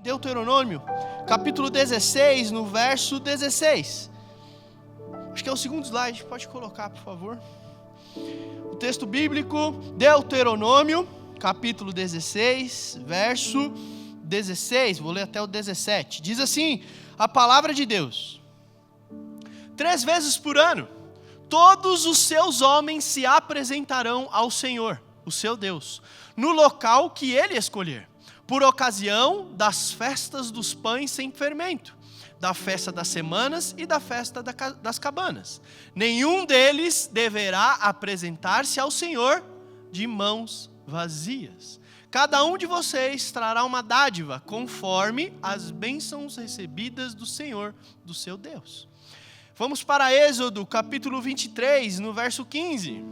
Deuteronômio, capítulo 16, no verso 16. Acho que é o segundo slide, pode colocar, por favor. O texto bíblico, Deuteronômio, capítulo 16, verso 16. Vou ler até o 17. Diz assim, a palavra de Deus. 3 vezes por ano, todos os seus homens se apresentarão ao Senhor, o seu Deus, no local que ele escolher, por ocasião das festas dos pães sem fermento, da festa das semanas e da festa das cabanas. Nenhum deles deverá apresentar-se ao Senhor de mãos vazias. Cada um de vocês trará uma dádiva, conforme as bênçãos recebidas do Senhor, do seu Deus. Vamos para Êxodo, capítulo 23, no verso 15.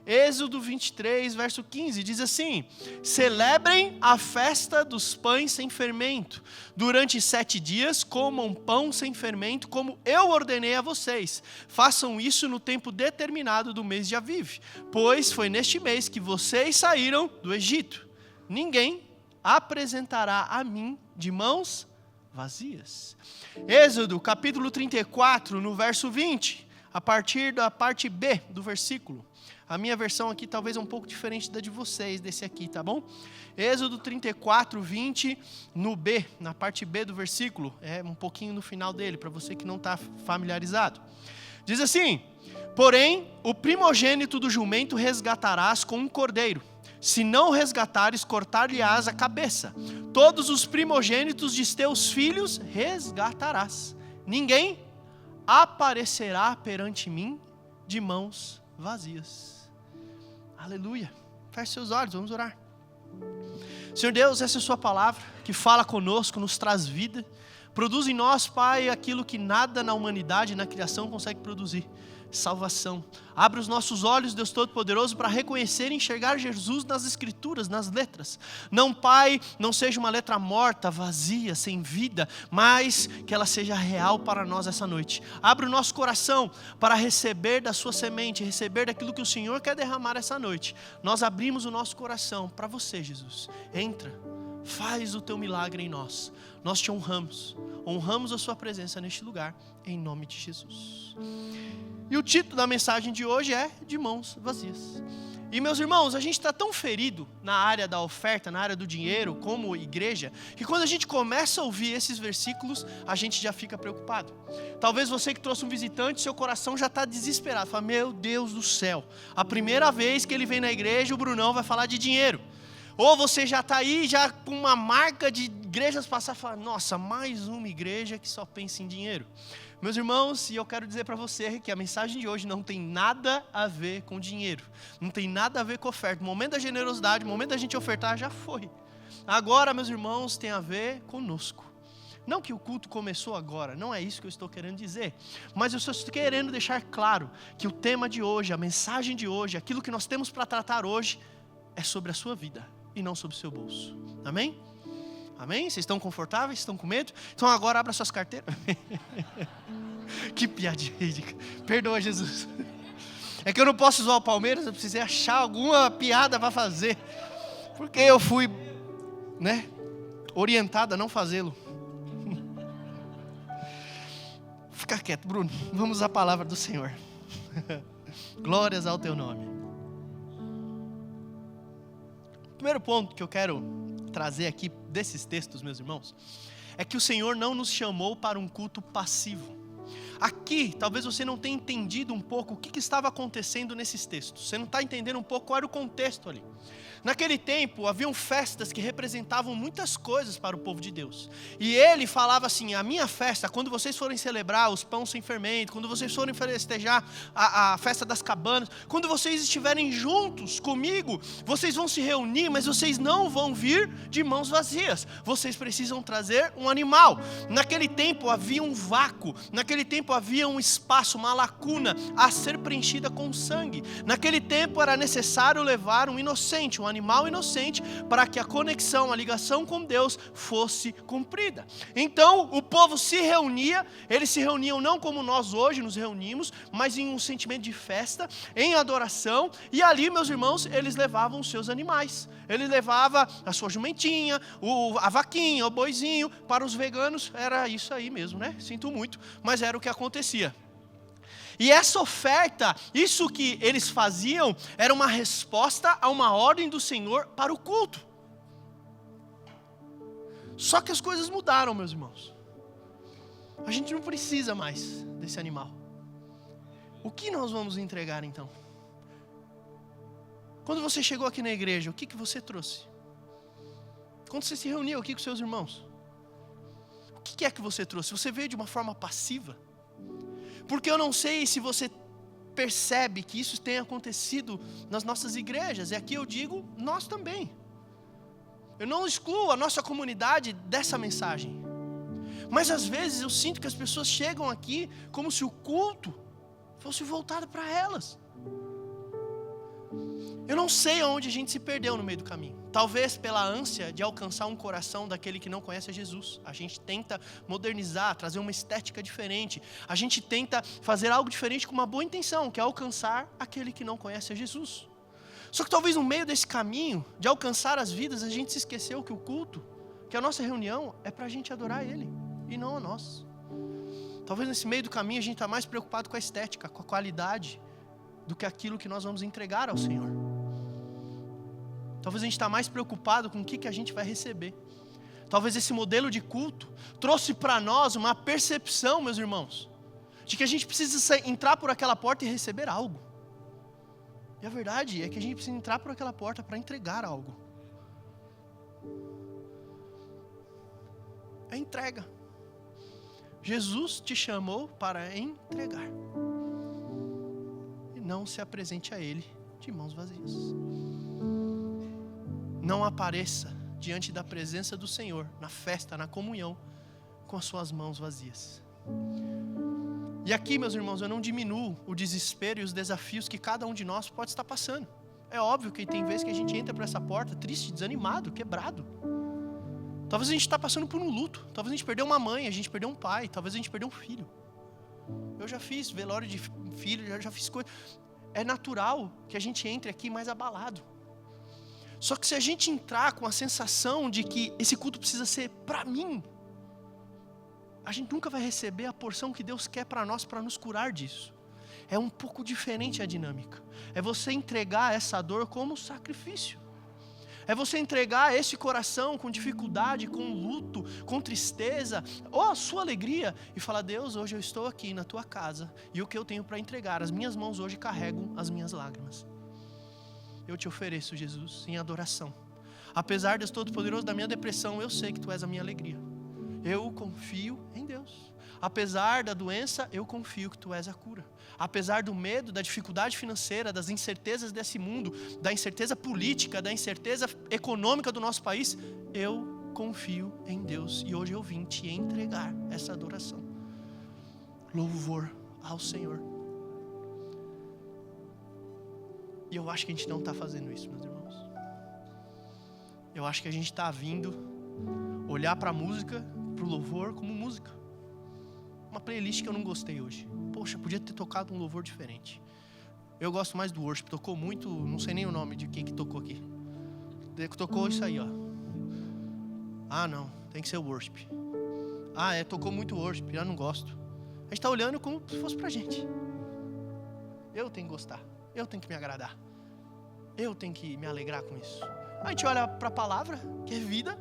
Êxodo 23, verso 15, diz assim: celebrem a festa dos pães sem fermento. Durante 7 dias comam pão sem fermento, como eu ordenei a vocês. Façam isso no tempo determinado do mês de Aviv, pois foi neste mês que vocês saíram do Egito. Ninguém apresentará a mim de mãos vazias. Êxodo, capítulo 34, no verso 20, a partir da parte B do versículo. A minha versão aqui talvez é um pouco diferente da de vocês, desse aqui, tá bom? Êxodo 34, 20, no B, na parte B do versículo, é um pouquinho no final dele, para você que não está familiarizado. Diz assim: porém, o primogênito do jumento resgatarás com um cordeiro. Se não resgatares, cortar-lhe-ás a cabeça. Todos os primogênitos de teus filhos resgatarás. Ninguém aparecerá perante mim de mãos vazias. Aleluia. Feche seus olhos, vamos orar. Senhor Deus, essa é a sua palavra que fala conosco, nos traz vida. Produz em nós, Pai, aquilo que nada na humanidade, na criação consegue produzir. Salvação. Abre os nossos olhos, Deus Todo-Poderoso, para reconhecer e enxergar Jesus nas Escrituras, nas letras. Não, Pai, não seja uma letra morta, vazia, sem vida, mas que ela seja real para nós essa noite. Abre o nosso coração para receber da sua semente, receber daquilo que o Senhor quer derramar essa noite. Nós abrimos o nosso coração para você, Jesus. Entra, faz o teu milagre em nós. Nós te honramos a sua presença neste lugar, em nome de Jesus. E o título da mensagem de hoje é De Mãos Vazias. E meus irmãos, a gente está tão ferido na área da oferta, na área do dinheiro, como igreja, que quando a gente começa a ouvir esses versículos, a gente já fica preocupado. Talvez você que trouxe um visitante, seu coração já está desesperado. Fala, meu Deus do céu, a primeira vez que ele vem na igreja, o Brunão vai falar de dinheiro. Ou você já está aí, já com uma marca de igrejas passadas, fala, nossa, mais uma igreja que só pensa em dinheiro. Meus irmãos, e eu quero dizer para você que a mensagem de hoje não tem nada a ver com dinheiro. Não tem nada a ver com oferta. O momento da generosidade, o momento da gente ofertar já foi. Agora, meus irmãos, tem a ver conosco. Não que o culto começou agora, não é isso que eu estou querendo dizer. Mas eu só estou querendo deixar claro que o tema de hoje, a mensagem de hoje, aquilo que nós temos para tratar hoje, é sobre a sua vida e não sobre o seu bolso. Amém? Amém? Vocês estão confortáveis? Estão com medo? Então agora abra suas carteiras. Que piadinha. Perdoa, Jesus. É que eu não posso zoar o Palmeiras, eu precisei achar alguma piada para fazer. Porque eu fui, orientado a não fazê-lo. Fica quieto, Bruno. Vamos à palavra do Senhor. Glórias ao teu nome. O primeiro ponto que eu quero trazer aqui desses textos, meus irmãos, é que o Senhor não nos chamou para um culto passivo. Aqui, talvez você não tenha entendido um pouco o que estava acontecendo nesses textos. Você não está entendendo um pouco qual era o contexto ali. Naquele tempo, haviam festas que representavam muitas coisas para o povo de Deus. E ele falava assim, a minha festa, quando vocês forem celebrar os pães sem fermento, quando vocês forem festejar a festa das cabanas, quando vocês estiverem juntos comigo, vocês vão se reunir, mas vocês não vão vir de mãos vazias. Vocês precisam trazer um animal. Naquele tempo havia um vácuo, naquele tempo tempo havia um espaço, uma lacuna a ser preenchida com sangue. Naquele tempo era necessário levar um inocente, um animal inocente, para que a conexão, a ligação com Deus fosse cumprida. Então o povo se reunia, eles se reuniam não como nós hoje nos reunimos, mas em um sentimento de festa, em adoração, e ali, meus irmãos, eles levavam os seus animais. Ele levava a sua jumentinha, a vaquinha, o boizinho. Para os veganos era isso aí mesmo, né? Sinto muito, mas era o que acontecia. E essa oferta, isso que eles faziam, era uma resposta a uma ordem do Senhor para o culto. Só que as coisas mudaram, meus irmãos. A gente não precisa mais desse animal. O que nós vamos entregar então? Quando você chegou aqui na igreja, o que você trouxe? Quando você se reuniu aqui com seus irmãos, o que é que você trouxe? Você veio de uma forma passiva? Porque eu não sei se você percebe que isso tem acontecido nas nossas igrejas, e aqui eu digo, nós também. Eu não excluo a nossa comunidade dessa mensagem. Mas às vezes eu sinto que as pessoas chegam aqui como se o culto fosse voltado para elas. Eu não sei aonde a gente se perdeu no meio do caminho. Talvez pela ânsia de alcançar um coração daquele que não conhece a Jesus. A gente tenta modernizar, trazer uma estética diferente. A gente tenta fazer algo diferente com uma boa intenção, que é alcançar aquele que não conhece a Jesus. Só que talvez no meio desse caminho de alcançar as vidas, a gente se esqueceu que o culto, que a nossa reunião é para a gente adorar Ele e não a nós. Talvez nesse meio do caminho a gente está mais preocupado com a estética, com a qualidade, do que aquilo que nós vamos entregar ao Senhor. Talvez a gente está mais preocupado com o que a gente vai receber. Talvez esse modelo de culto trouxe para nós uma percepção, meus irmãos, de que a gente precisa entrar por aquela porta e receber algo. E a verdade é que a gente precisa entrar por aquela porta para entregar algo. É entrega. Jesus te chamou para entregar. E não se apresente a Ele de mãos vazias. Não apareça diante da presença do Senhor, na festa, na comunhão, com as suas mãos vazias. E aqui, meus irmãos, eu não diminuo o desespero e os desafios que cada um de nós pode estar passando. É óbvio que tem vezes que a gente entra por essa porta triste, desanimado, quebrado. Talvez a gente está passando por um luto. Talvez a gente perdeu uma mãe, a gente perdeu um pai, talvez a gente perdeu um filho. Eu já fiz velório de filho, já fiz coisa. É natural que a gente entre aqui mais abalado. Só que se a gente entrar com a sensação de que esse culto precisa ser para mim, a gente nunca vai receber a porção que Deus quer para nós, para nos curar disso. É um pouco diferente a dinâmica. É você entregar essa dor como sacrifício. É você entregar esse coração com dificuldade, com luto, com tristeza, ou a sua alegria, e falar: Deus, hoje eu estou aqui na tua casa, e o que eu tenho para entregar, as minhas mãos hoje carregam as minhas lágrimas. Eu te ofereço, Jesus, em adoração. Apesar, Deus Todo-Poderoso, da minha depressão, eu sei que tu és a minha alegria. Eu confio em Deus. Apesar da doença, eu confio que tu és a cura. Apesar do medo, da dificuldade financeira, das incertezas desse mundo, da incerteza política, da incerteza econômica do nosso país, eu confio em Deus. E hoje eu vim te entregar essa adoração. Louvor ao Senhor. E eu acho que a gente não está fazendo isso, meus irmãos. Eu acho que a gente está vindo olhar para a música, para o louvor como música. Uma playlist que eu não gostei hoje. Poxa, podia ter tocado um louvor diferente. Eu gosto mais do worship. Tocou muito, não sei nem o nome de quem que tocou aqui. Tocou isso aí, ó. Ah, não, tem que ser o worship. Ah, tocou muito worship, eu não gosto. A gente está olhando como se fosse pra gente. Eu tenho que gostar. Eu tenho que me agradar. Eu tenho que me alegrar com isso. A gente olha para a palavra, que é vida.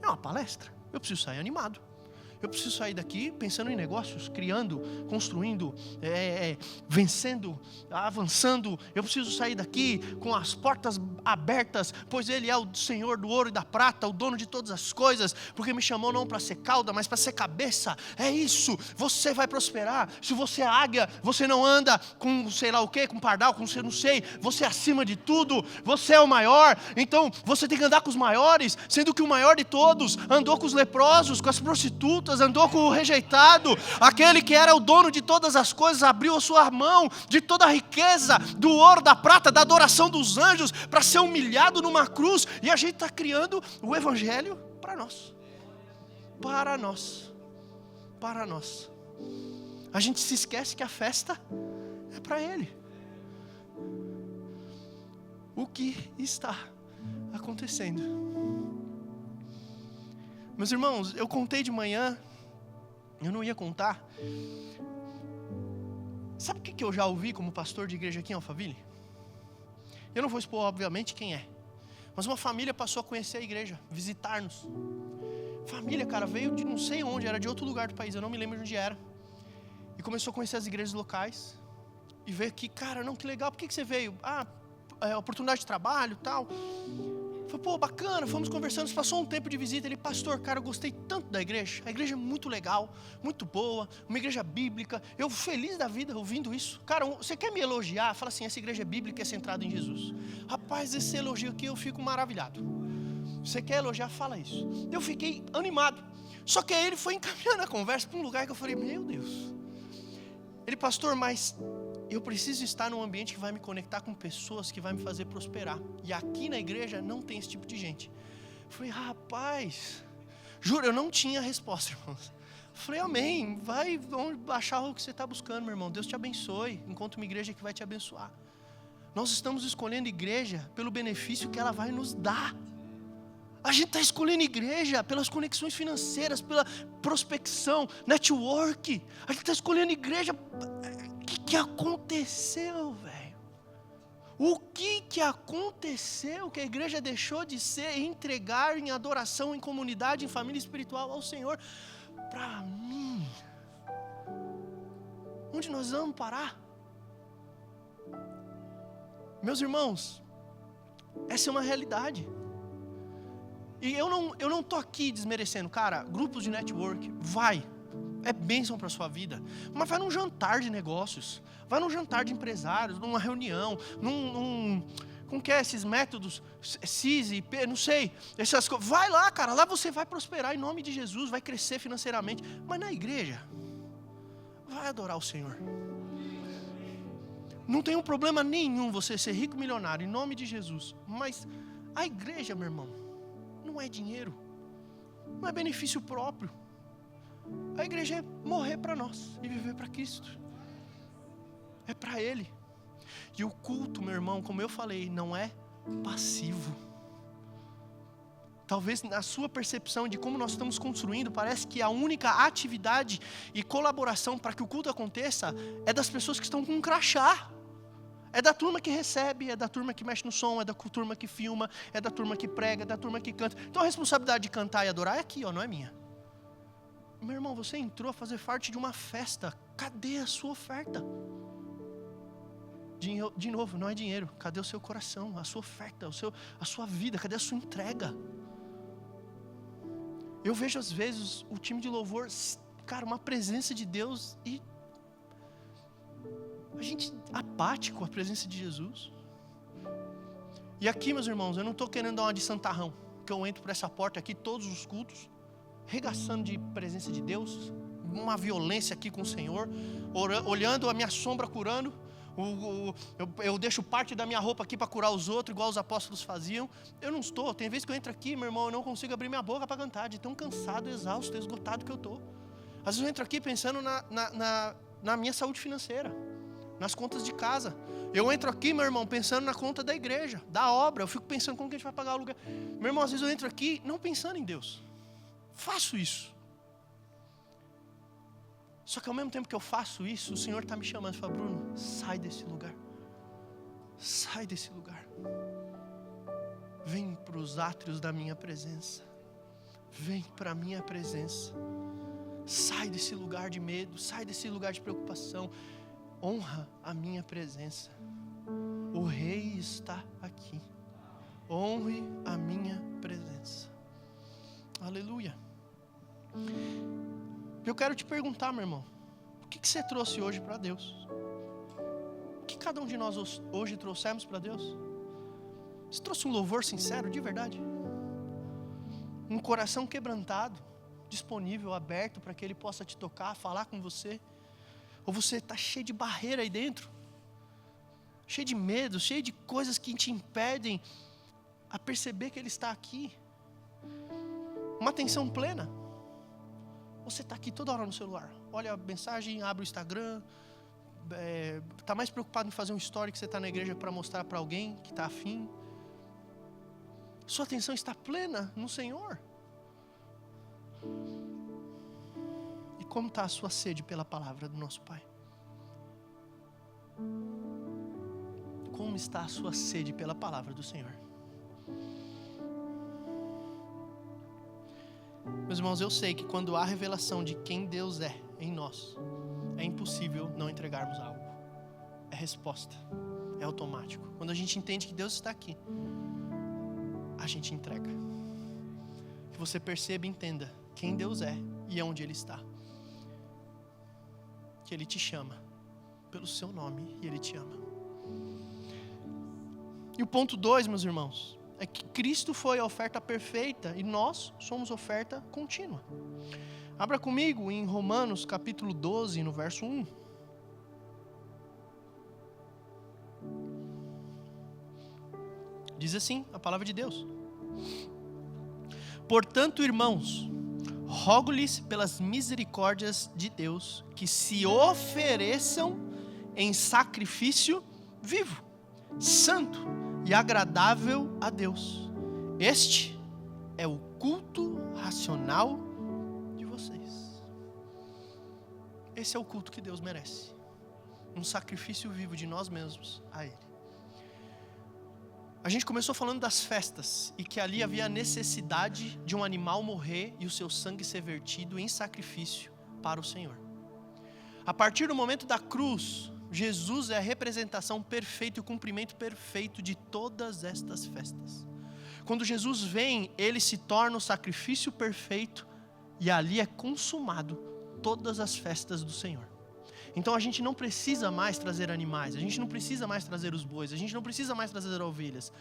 É uma palestra. Eu preciso sair animado. Eu preciso sair daqui pensando em negócios, criando, construindo, vencendo, avançando. Eu preciso sair daqui com as portas abertas, pois Ele é o Senhor do ouro e da prata, o dono de todas as coisas, porque me chamou não para ser cauda, mas para ser cabeça. É isso, você vai prosperar. Se você é águia, você não anda com sei lá o que, com pardal, com não sei, você é acima de tudo, você é o maior. Então você tem que andar com os maiores, sendo que o maior de todos andou com os leprosos, com as prostitutas, prostitutas, andou com o rejeitado, aquele que era o dono de todas as coisas, abriu a sua mão de toda a riqueza, do ouro, da prata, da adoração dos anjos, para ser humilhado numa cruz, e a gente está criando o evangelho para nós. Para nós. Para nós. A gente se esquece que a festa é para Ele. O que está acontecendo? Meus irmãos, eu contei de manhã, eu não ia contar. Sabe o que eu já ouvi como pastor de igreja aqui em Alphaville? Eu não vou expor, obviamente, quem é. Mas uma família passou a conhecer a igreja, visitar-nos. Família, cara, veio de não sei onde, era de outro lugar do país, eu não me lembro de onde era. E começou a conhecer as igrejas locais. E veio aqui, cara, não, que legal, por que você veio? Oportunidade de trabalho e tal. Falei, pô, bacana, fomos conversando, passou um tempo de visita. Ele, pastor, cara, eu gostei tanto da igreja. A igreja é muito legal, muito boa, uma igreja bíblica. Eu feliz da vida ouvindo isso. Cara, você quer me elogiar? Fala assim, essa igreja é bíblica, é centrada em Jesus. Rapaz, esse elogio aqui eu fico maravilhado. Você quer elogiar? Fala isso. Eu fiquei animado. Só que aí ele foi encaminhando a conversa para um lugar que eu falei, meu Deus. Ele, pastor, mas eu preciso estar num ambiente que vai me conectar com pessoas, que vai me fazer prosperar. E aqui na igreja não tem esse tipo de gente. Eu falei, rapaz, juro, eu não tinha resposta, irmãos. Eu falei, amém, vai achar o que você está buscando, meu irmão. Deus te abençoe, encontre uma igreja que vai te abençoar. Nós estamos escolhendo igreja pelo benefício que ela vai nos dar. A gente está escolhendo igreja pelas conexões financeiras, pela prospecção, network. A gente está escolhendo igreja. O que aconteceu, velho? O que aconteceu que a igreja deixou de ser e entregar em adoração, em comunidade, em família espiritual ao Senhor? Para mim. Onde nós vamos parar? Meus irmãos, essa é uma realidade. E eu não estou aqui desmerecendo, cara, grupos de network, vai, é bênção para a sua vida, mas vai num jantar de negócios, vai num jantar de empresários, numa reunião, como que é esses métodos, CIS, IP, não sei, essas coisas, vai lá, cara, lá você vai prosperar em nome de Jesus, vai crescer financeiramente, mas na igreja, vai adorar o Senhor. Não tem um problema nenhum você ser rico milionário, em nome de Jesus, mas a igreja, meu irmão, não é dinheiro, não é benefício próprio. A igreja é morrer para nós e viver para Cristo. É para Ele. E o culto, meu irmão, como eu falei, não é passivo. Talvez na sua percepção de como nós estamos construindo, parece que a única atividade e colaboração para que o culto aconteça é das pessoas que estão com um crachá. É da turma que recebe, é da turma que mexe no som, é da turma que filma, é da turma que prega, é da turma que canta. Então a responsabilidade de cantar e adorar é aqui, ó, não é minha. Meu irmão, você entrou a fazer parte de uma festa. Cadê a sua oferta? De novo, não é dinheiro. Cadê o seu coração, a sua oferta, a sua vida? Cadê a sua entrega? Eu vejo às vezes o time de louvor, cara, uma presença de Deus e a gente apático à presença de Jesus. E aqui, meus irmãos, eu não estou querendo dar uma de santarrão, que eu entro por essa porta aqui todos os cultos, regaçando de presença de Deus, uma violência aqui com o Senhor, olhando a minha sombra curando, eu deixo parte da minha roupa aqui para curar os outros, igual os apóstolos faziam. Eu não estou, tem vezes que eu entro aqui, meu irmão, eu não consigo abrir minha boca para cantar, de tão cansado, exausto, esgotado que eu estou. Às vezes eu entro aqui pensando na minha saúde financeira, nas contas de casa. Eu entro aqui, meu irmão, pensando na conta da igreja, da obra. Eu fico pensando como que a gente vai pagar o aluguel. Meu irmão, às vezes eu entro aqui não pensando em Deus. Faço isso. Só que ao mesmo tempo que eu faço isso, o Senhor está me chamando e fala, Bruno, sai desse lugar. Sai desse lugar. Vem para os átrios da minha presença. Vem para a minha presença. Sai desse lugar de medo, sai desse lugar de preocupação. Honra a minha presença. O Rei está aqui. Honre a minha presença. Aleluia. Eu quero te perguntar, meu irmão, o que você trouxe hoje para Deus? O que cada um de nós hoje trouxemos para Deus? Você trouxe um louvor sincero, de verdade? Um coração quebrantado, disponível, aberto para que Ele possa te tocar, falar com você? Ou você está cheio de barreira aí dentro? Cheio de medo, cheio de coisas que te impedem a perceber que Ele está aqui? Uma atenção plena. Você está aqui toda hora no celular. Olha a mensagem, abre o Instagram. Está mais preocupado em fazer um story que você está na igreja para mostrar para alguém que está afim. Sua atenção está plena no Senhor. E como está a sua sede pela palavra do nosso Pai? Como está a sua sede pela palavra do Senhor? Meus irmãos, eu sei que quando há revelação de quem Deus é em nós, é impossível não entregarmos algo. É resposta, é automático. Quando a gente entende que Deus está aqui, a gente entrega. Que você perceba e entenda quem Deus é e onde Ele está. Que Ele te chama pelo seu nome e Ele te ama. E o ponto 2, meus irmãos, é que Cristo foi a oferta perfeita e nós somos oferta contínua. Abra comigo em Romanos capítulo 12, no verso 1. Diz assim a palavra de Deus: portanto, irmãos, rogo-lhes pelas misericórdias de Deus que se ofereçam em sacrifício vivo, santo e agradável a Deus. Este é o culto racional de vocês. Esse é o culto que Deus merece. Um sacrifício vivo de nós mesmos a Ele. A gente começou falando das festas e que ali havia a necessidade de um animal morrer e o seu sangue ser vertido em sacrifício para o Senhor. A partir do momento da cruz, Jesus é a representação perfeita e o cumprimento perfeito de todas estas festas. Quando Jesus vem, Ele se torna o sacrifício perfeito e ali é consumado todas as festas do Senhor. Então a gente não precisa mais trazer animais, a gente não precisa mais trazer os bois, a gente não precisa mais trazer ovelhas,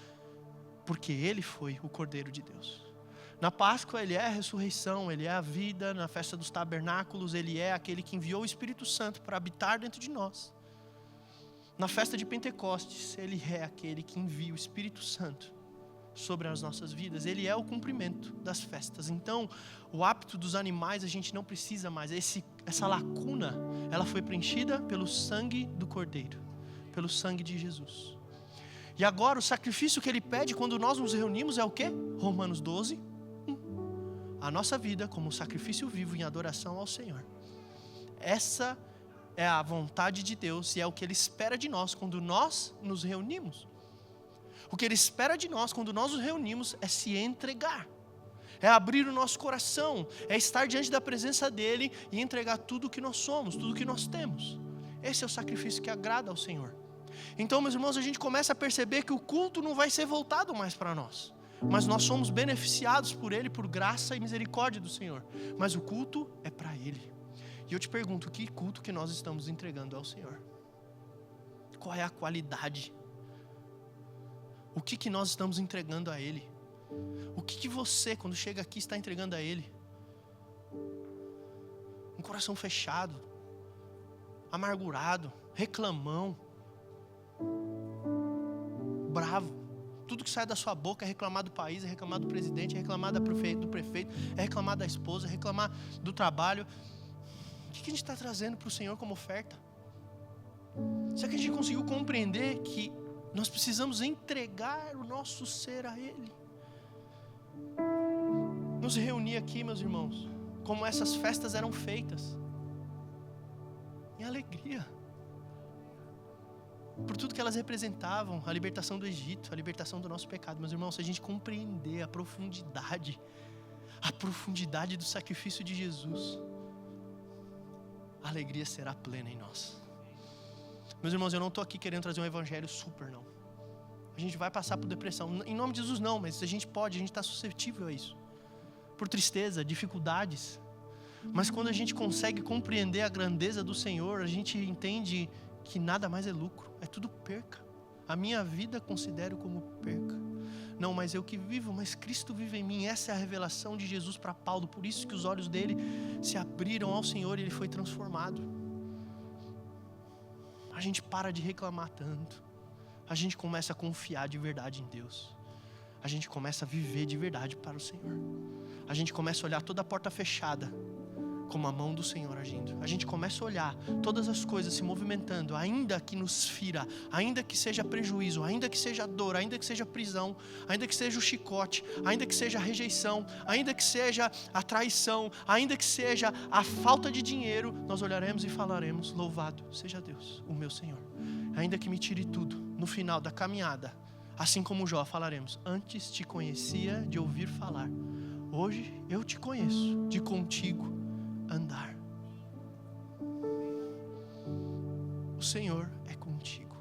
porque Ele foi o Cordeiro de Deus. Na Páscoa Ele é a ressurreição, Ele é a vida. Na festa dos tabernáculos Ele é aquele que enviou o Espírito Santo para habitar dentro de nós. Na festa de Pentecostes Ele é aquele que envia o Espírito Santo sobre as nossas vidas. Ele é o cumprimento das festas. Então, o hábito dos animais a gente não precisa mais. Essa lacuna, ela foi preenchida pelo sangue do Cordeiro, pelo sangue de Jesus. E agora o sacrifício que Ele pede quando nós nos reunimos é o quê? Romanos 12, 1. A nossa vida como sacrifício vivo em adoração ao Senhor. Essa é a vontade de Deus e é o que Ele espera de nós quando nós nos reunimos. O que Ele espera de nós quando nós nos reunimos é se entregar, é abrir o nosso coração, é estar diante da presença dEle e entregar tudo o que nós somos, tudo o que nós temos. Esse é o sacrifício que agrada ao Senhor. Então, meus irmãos, a gente começa a perceber que o culto não vai ser voltado mais para nós, mas nós somos beneficiados por Ele, por graça e misericórdia do Senhor, mas o culto é para Ele. E eu te pergunto, que culto que nós estamos entregando ao Senhor? Qual é a qualidade? O que nós estamos entregando a Ele? O que você, quando chega aqui, está entregando a Ele? Um coração fechado, amargurado, reclamão, bravo. Tudo que sai da sua boca é reclamar do país, é reclamar do presidente, é reclamar do prefeito, é reclamar da esposa, é reclamar do trabalho. O que a gente está trazendo para o Senhor como oferta? Será que a gente conseguiu compreender que nós precisamos entregar o nosso ser a Ele? Nos reunir aqui, meus irmãos, como essas festas eram feitas, em alegria, por tudo que elas representavam, a libertação do Egito, a libertação do nosso pecado. Meus irmãos, se a gente compreender a profundidade do sacrifício de Jesus, a alegria será plena em nós. Meus irmãos, eu não estou aqui querendo trazer um evangelho super, não. A gente vai passar por depressão. Em nome de Jesus, não, mas a gente está suscetível a isso. Por tristeza, dificuldades. Mas quando a gente consegue compreender a grandeza do Senhor, a gente entende que nada mais é lucro. É tudo perca. A minha vida considero como perca. Não mais eu que vivo, mas Cristo vive em mim. Essa é a revelação de Jesus para Paulo. Por isso que os olhos dele se abriram ao Senhor e ele foi transformado. A gente para de reclamar tanto. A gente começa a confiar de verdade em Deus. A gente começa a viver de verdade para o Senhor. A gente começa a olhar toda a porta fechada como a mão do Senhor agindo. A gente começa a olhar todas as coisas se movimentando, ainda que nos fira, ainda que seja prejuízo, ainda que seja dor, ainda que seja prisão, ainda que seja o chicote, ainda que seja a rejeição, ainda que seja a traição, ainda que seja a falta de dinheiro, nós olharemos e falaremos: louvado seja Deus, o meu Senhor. Ainda que me tire tudo, no final da caminhada, assim como Jó, falaremos: antes te conhecia de ouvir falar, hoje eu te conheço, de contigo andar. O Senhor é contigo.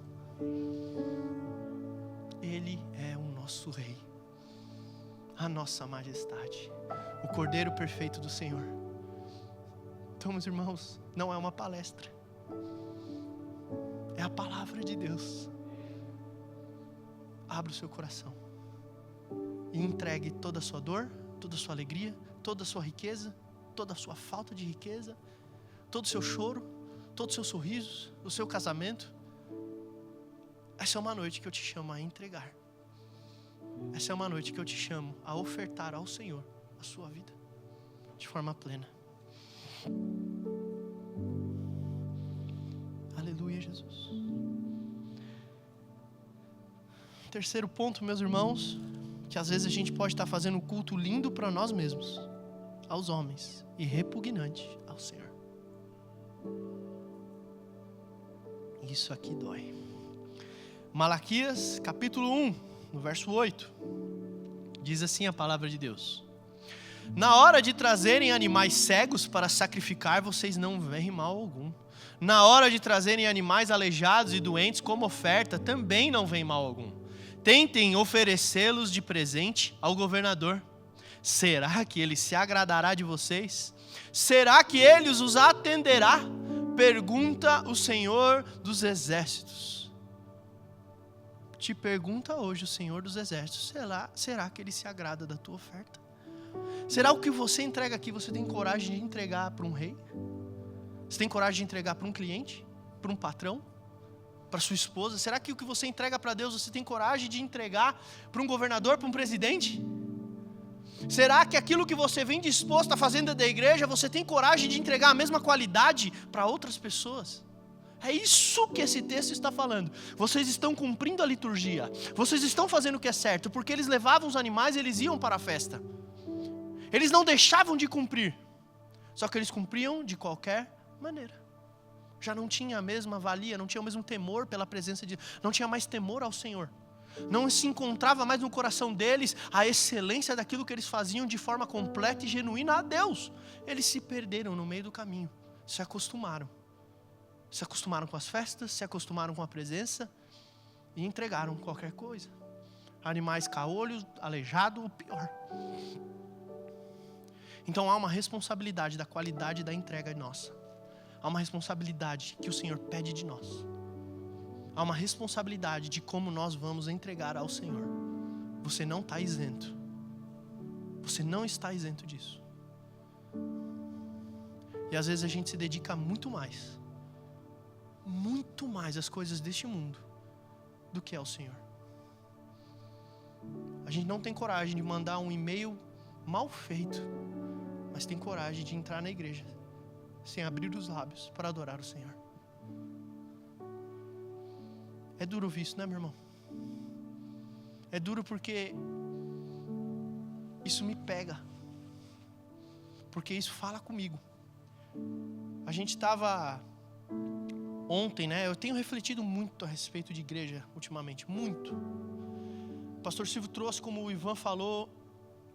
Ele é o nosso Rei, a nossa majestade, o Cordeiro perfeito do Senhor. Então, meus irmãos, não é uma palestra, é a palavra de Deus. Abra o seu coração e entregue toda a sua dor, toda a sua alegria, toda a sua riqueza, toda a sua falta de riqueza, todo o seu choro, todos os seus sorrisos, o seu casamento. Essa é uma noite que eu te chamo a entregar. Essa é uma noite que eu te chamo a ofertar ao Senhor a sua vida de forma plena. Aleluia, Jesus. Terceiro ponto, meus irmãos, que às vezes a gente pode estar fazendo um culto lindo para nós mesmos, aos homens, e repugnante ao Senhor. Isso aqui dói. Malaquias capítulo 1, no verso 8, diz assim a palavra de Deus: na hora de trazerem animais cegos para sacrificar, vocês não veem mal algum. Na hora de trazerem animais aleijados e doentes como oferta, também não veem mal algum. Tentem oferecê-los de presente ao governador. Será que ele se agradará de vocês? Será que ele os atenderá? Pergunta o Senhor dos Exércitos. Te pergunta hoje o Senhor dos Exércitos: será que ele se agrada da tua oferta? Será o que você entrega aqui, você tem coragem de entregar para um rei? Você tem coragem de entregar para um cliente? Para um patrão? Para sua esposa? Será que o que você entrega para Deus, você tem coragem de entregar para um governador, para um presidente? Será que aquilo que você vem disposto a fazer dentro da igreja, você tem coragem de entregar a mesma qualidade para outras pessoas? É isso que esse texto está falando. Vocês estão cumprindo a liturgia, vocês estão fazendo o que é certo, porque eles levavam os animais e eles iam para a festa. Eles não deixavam de cumprir, só que eles cumpriam de qualquer maneira. Já não tinha a mesma valia, não tinha o mesmo temor pela presença de Deus, não tinha mais temor ao Senhor. Não se encontrava mais no coração deles a excelência daquilo que eles faziam de forma completa e genuína a Deus. Eles se perderam no meio do caminho, se acostumaram. Se acostumaram com as festas, se acostumaram com a presença e entregaram qualquer coisa. Animais caolhos, aleijados, ou pior. Então há uma responsabilidade da qualidade da entrega nossa. Há uma responsabilidade que o Senhor pede de nós. Há uma responsabilidade de como nós vamos entregar ao Senhor. Você não está isento. Você não está isento disso. E às vezes a gente se dedica muito mais às coisas deste mundo do que ao Senhor. A gente não tem coragem de mandar um e-mail mal feito, mas tem coragem de entrar na igreja sem abrir os lábios para adorar o Senhor. É duro ouvir isso, né, meu irmão? É duro porque isso me pega, porque isso fala comigo. A gente estava ontem, né? Eu tenho refletido muito a respeito de igreja ultimamente, muito. O pastor Silvio trouxe, como o Ivan falou,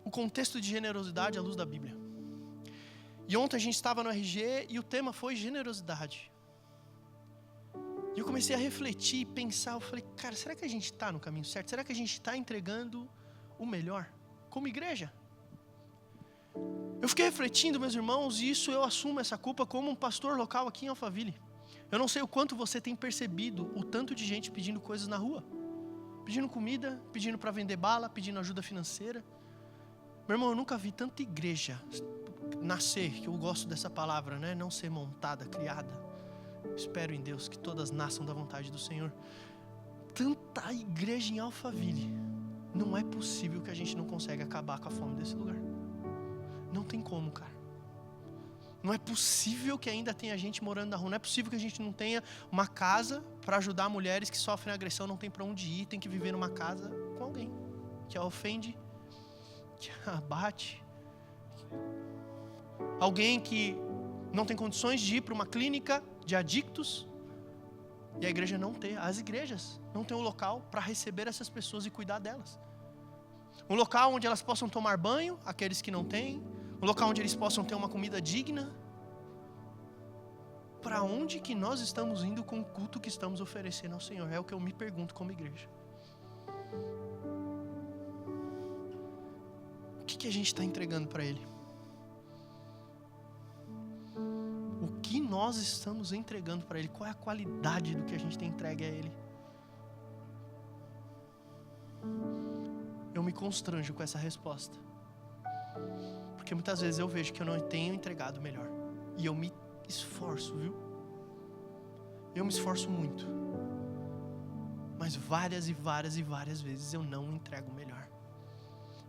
o contexto de generosidade à luz da Bíblia. E ontem a gente estava no RG e o tema foi generosidade. E eu comecei a refletir e pensar, eu falei, cara, será que a gente está no caminho certo? Será que a gente está entregando o melhor como igreja? Eu fiquei refletindo, meus irmãos, e isso eu assumo essa culpa como um pastor local aqui em Alphaville. Eu não sei o quanto você tem percebido o tanto de gente pedindo coisas na rua. pedindo comida, pedindo para vender bala, pedindo ajuda financeira. Meu irmão, eu nunca vi tanta igreja nascer, que eu gosto dessa palavra, né? Não ser montada, criada. Espero em Deus que todas nasçam da vontade do Senhor. Tanta igreja em Alphaville. Não é possível que a gente não consiga acabar com a fome desse lugar. Não tem como, cara. Não é possível que ainda tenha gente morando na rua. Não é possível que a gente não tenha uma casa para ajudar mulheres que sofrem agressão, não tem para onde ir, tem que viver numa casa com alguém que a ofende, que a abate. Alguém que não tem condições de ir para uma clínica de adictos. E a igreja não tem, as igrejas não tem um local para receber essas pessoas e cuidar delas. Um local onde elas possam tomar banho, aqueles que não têm. Um local onde eles possam ter uma comida digna. Para onde que nós estamos indo com o culto que estamos oferecendo ao Senhor? É o que eu me pergunto como igreja. O que a gente está entregando para Ele? O que nós estamos entregando para Ele? Qual é a qualidade do que a gente tem entregue a Ele? Eu me constranjo com essa resposta. Porque muitas vezes eu vejo que eu não tenho entregado melhor. E eu me esforço, viu? Eu me esforço muito. Mas várias e várias e várias vezes eu não entrego melhor.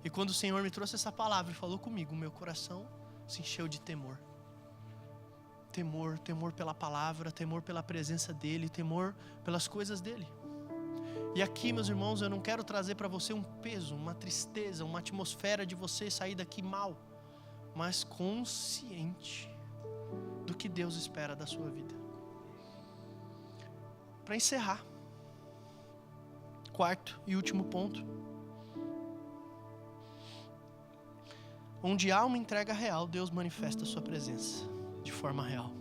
E quando o Senhor me trouxe essa palavra e falou comigo, meu coração se encheu de temor. Temor pela palavra, temor pela presença dEle, temor pelas coisas dEle. E aqui, meus irmãos, eu não quero trazer para você um peso, uma tristeza, uma atmosfera de você sair daqui mal, mas consciente do que Deus espera da sua vida. Para encerrar, quarto e último ponto. Onde há uma entrega real, Deus manifesta a sua presença de forma real.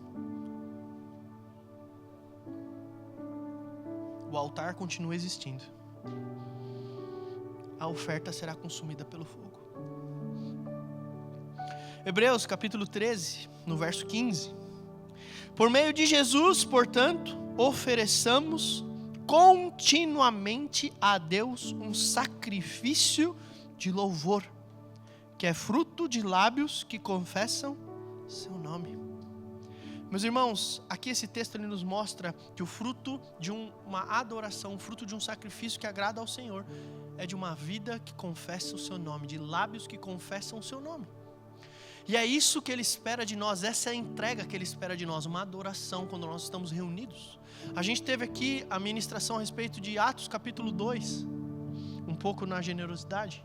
O altar continua existindo. A oferta será consumida pelo fogo. Hebreus capítulo 13, no verso 15. Por meio de Jesus, portanto, ofereçamos continuamente a Deus um sacrifício de louvor, que é fruto de lábios que confessam seu nome. Meus irmãos, aqui esse texto ele nos mostra que o fruto de uma adoração, o fruto de um sacrifício que agrada ao Senhor, é de uma vida que confessa o seu nome, de lábios que confessam o seu nome. E é isso que Ele espera de nós, essa é a entrega que Ele espera de nós, uma adoração quando nós estamos reunidos. A gente teve aqui a ministração a respeito de Atos capítulo 2, um pouco na generosidade.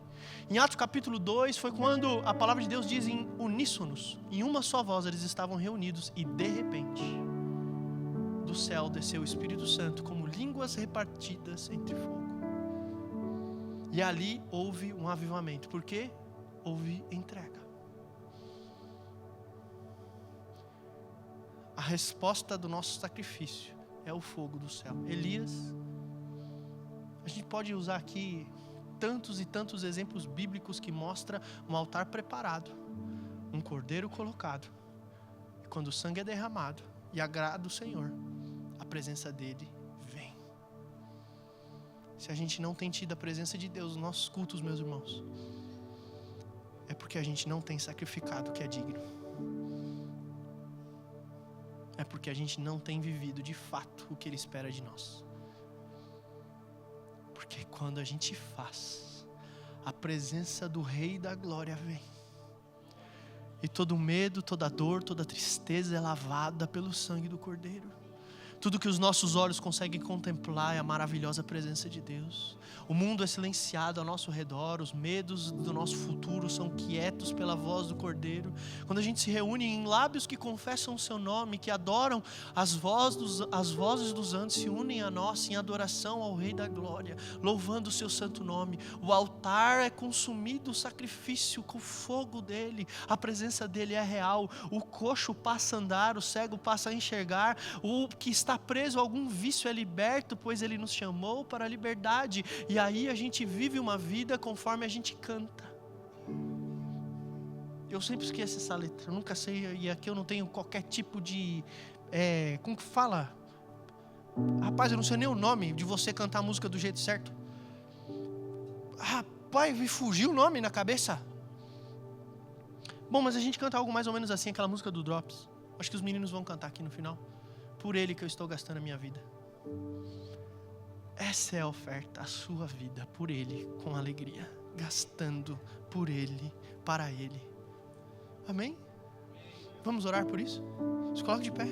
Em Atos capítulo 2 foi quando a palavra de Deus diz em uníssonos, em uma só voz eles estavam reunidos e de repente do céu desceu o Espírito Santo como línguas repartidas entre fogo. E ali houve um avivamento, porque houve entrega. A resposta do nosso sacrifício é o fogo do céu. Elias, a gente pode usar aqui tantos e tantos exemplos bíblicos que mostram um altar preparado, um cordeiro colocado, e quando o sangue é derramado e agrada o Senhor, a presença dele vem. Se a gente não tem tido a presença de Deus nos nossos cultos, meus irmãos, é porque a gente não tem sacrificado o que é digno. É porque a gente não tem vivido de fato o que Ele espera de nós. Porque quando a gente faz, a presença do Rei da Glória vem. E todo medo, toda dor, toda tristeza é lavada pelo sangue do Cordeiro. Tudo que os nossos olhos conseguem contemplar é a maravilhosa presença de Deus. O mundo é silenciado ao nosso redor, os medos do nosso futuro são quietos pela voz do Cordeiro. Quando a gente se reúne em lábios que confessam o seu nome, que adoram, as vozes dos anjos se unem a nós em adoração ao Rei da Glória, louvando o seu santo nome. O altar é consumido, o sacrifício com o fogo dele, a presença dele é real. O coxo passa a andar, o cego passa a enxergar, o que está preso a algum vício é liberto, pois ele nos chamou para a liberdade. E aí a gente vive uma vida conforme a gente canta. Eu sempre esqueço essa letra, eu nunca sei, e aqui eu não tenho qualquer tipo de como que fala? Rapaz, eu não sei nem o nome de você cantar a música do jeito certo. Pai, me fugiu o nome na cabeça. Bom, mas a gente canta algo mais ou menos assim, aquela música do Drops. Acho que os meninos vão cantar aqui no final. Por Ele que eu estou gastando a minha vida. Essa é a oferta, a sua vida, por Ele, com alegria. Gastando por Ele, para Ele. Amém? Vamos orar por isso? Se coloque de pé.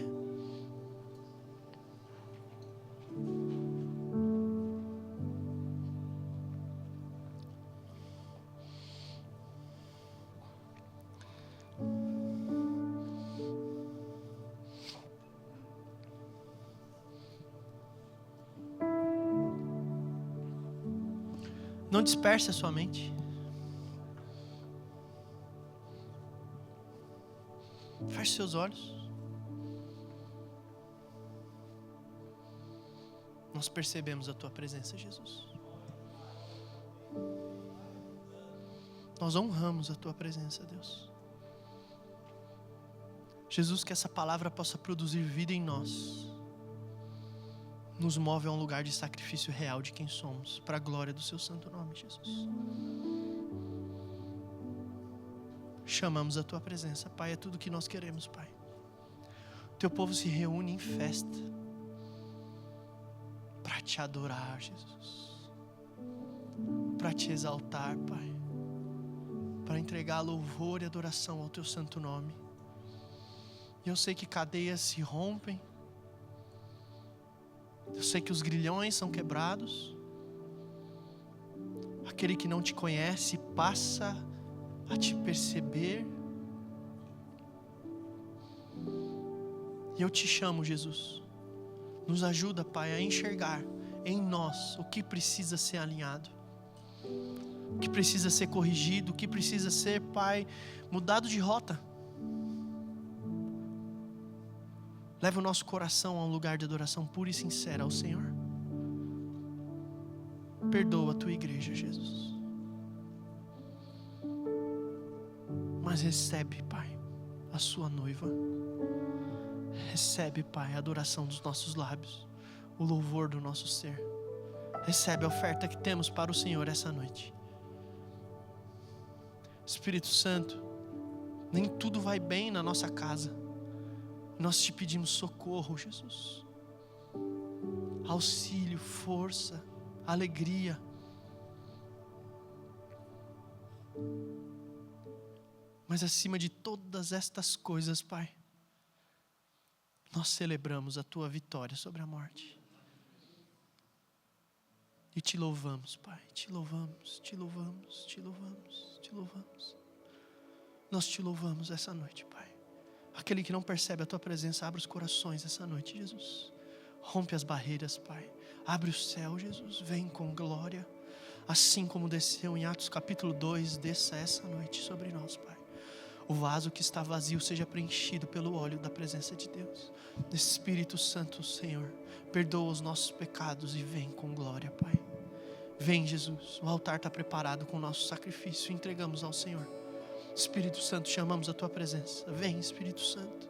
Não disperse a sua mente. Feche seus olhos. Nós percebemos a Tua presença, Jesus. Nós honramos a Tua presença, Deus. Jesus, que essa palavra possa produzir vida em nós. Nos move a um lugar de sacrifício real de quem somos, para a glória do Seu santo nome, Jesus. Chamamos a Tua presença, Pai, é tudo que nós queremos, Pai. Teu povo se reúne em festa para Te adorar, Jesus, para Te exaltar, Pai, para entregar louvor e adoração ao Teu santo nome. E eu sei que cadeias se rompem, eu sei que os grilhões são quebrados. Aquele que não Te conhece passa a Te perceber. E eu Te chamo, Jesus. Nos ajuda, Pai, a enxergar em nós o que precisa ser alinhado, o que precisa ser corrigido, o que precisa ser, Pai, mudado de rota. Leva o nosso coração a um lugar de adoração pura e sincera ao Senhor. Perdoa a Tua igreja, Jesus. Mas recebe, Pai, a Sua noiva. Recebe, Pai, a adoração dos nossos lábios, o louvor do nosso ser. Recebe a oferta que temos para o Senhor essa noite. Espírito Santo, nem tudo vai bem na nossa casa. Nós Te pedimos socorro, Jesus. Auxílio, força, alegria. Mas acima de todas estas coisas, Pai, nós celebramos a Tua vitória sobre a morte. E Te louvamos, Pai, Te louvamos, Te louvamos, Te louvamos, Te louvamos. Nós Te louvamos essa noite, Pai. Aquele que não percebe a Tua presença, abre os corações essa noite, Jesus. Rompe as barreiras, Pai. Abre o céu, Jesus. Vem com glória. Assim como desceu em Atos capítulo 2, desça essa noite sobre nós, Pai. O vaso que está vazio seja preenchido pelo óleo da presença de Deus. Espírito Santo, Senhor, perdoa os nossos pecados e vem com glória, Pai. Vem, Jesus. O altar está preparado com o nosso sacrifício. Entregamos ao Senhor. Espírito Santo, chamamos a Tua presença. Vem, Espírito Santo.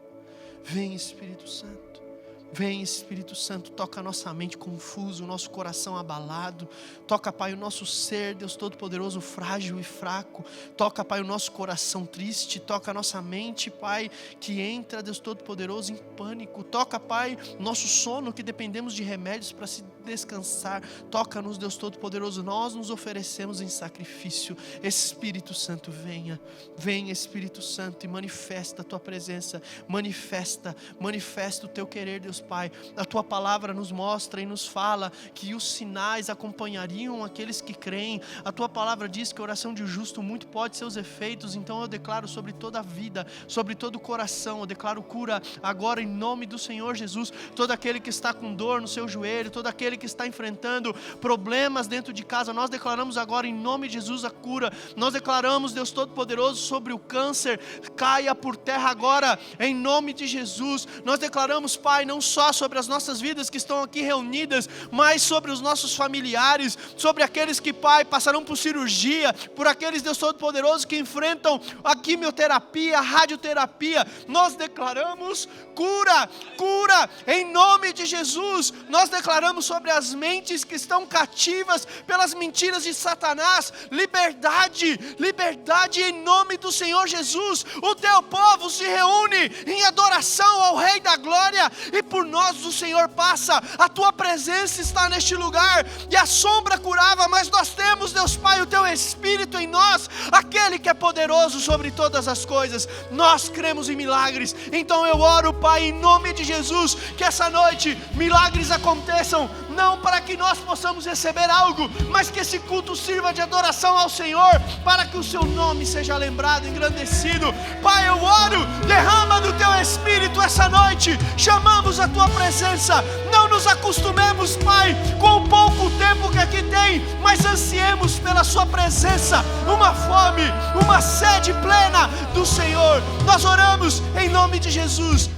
Vem, Espírito Santo. Vem, Espírito Santo, toca a nossa mente confusa, o nosso coração abalado. Toca, Pai, o nosso ser, Deus Todo-Poderoso, frágil e fraco. Toca, Pai, o nosso coração triste. Toca a nossa mente, Pai, que entra, Deus Todo-Poderoso, em pânico. Toca, Pai, nosso sono, que dependemos de remédios para se descansar. Toca-nos, Deus Todo-Poderoso, nós nos oferecemos em sacrifício. Espírito Santo, venha. Venha, Espírito Santo, e manifesta a Tua presença. Manifesta o Teu querer, Deus Pai. A Tua palavra nos mostra e nos fala que os sinais acompanhariam aqueles que creem. A Tua palavra diz que a oração de justo muito pode seus efeitos. Então eu declaro sobre toda a vida, sobre todo o coração, eu declaro cura agora em nome do Senhor Jesus. Todo aquele que está com dor no seu joelho, todo aquele que está enfrentando problemas dentro de casa, nós declaramos agora em nome de Jesus a cura. Nós declaramos, Deus Todo-Poderoso, sobre o câncer, caia por terra agora em nome de Jesus. Nós declaramos, Pai, não só sobre as nossas vidas que estão aqui reunidas, mas sobre os nossos familiares, sobre aqueles que, Pai, passarão por cirurgia, por aqueles, Deus Todo-Poderoso, que enfrentam a quimioterapia, a radioterapia. Nós declaramos cura em nome de Jesus. Nós declaramos sobre sobre as mentes que estão cativas pelas mentiras de Satanás. Liberdade, liberdade em nome do Senhor Jesus. O teu povo se reúne em adoração ao Rei da Glória, e por nós o Senhor passa. A tua presença está neste lugar, e a sombra curava, mas nós temos, Deus Pai, o teu Espírito em nós, aquele que é poderoso sobre todas as coisas. Nós cremos em milagres, então eu oro, Pai, em nome de Jesus, que essa noite milagres aconteçam, não para que nós possamos receber algo, mas que esse culto sirva de adoração ao Senhor, para que o seu nome seja lembrado, engrandecido. Pai, eu oro, derrama do teu Espírito essa noite, chamamos a tua presença. Não nos acostumemos, Pai, com o pouco tempo que aqui tem, mas ansiemos pela sua presença, uma fome, uma sede plena do Senhor. Nós oramos em nome de Jesus.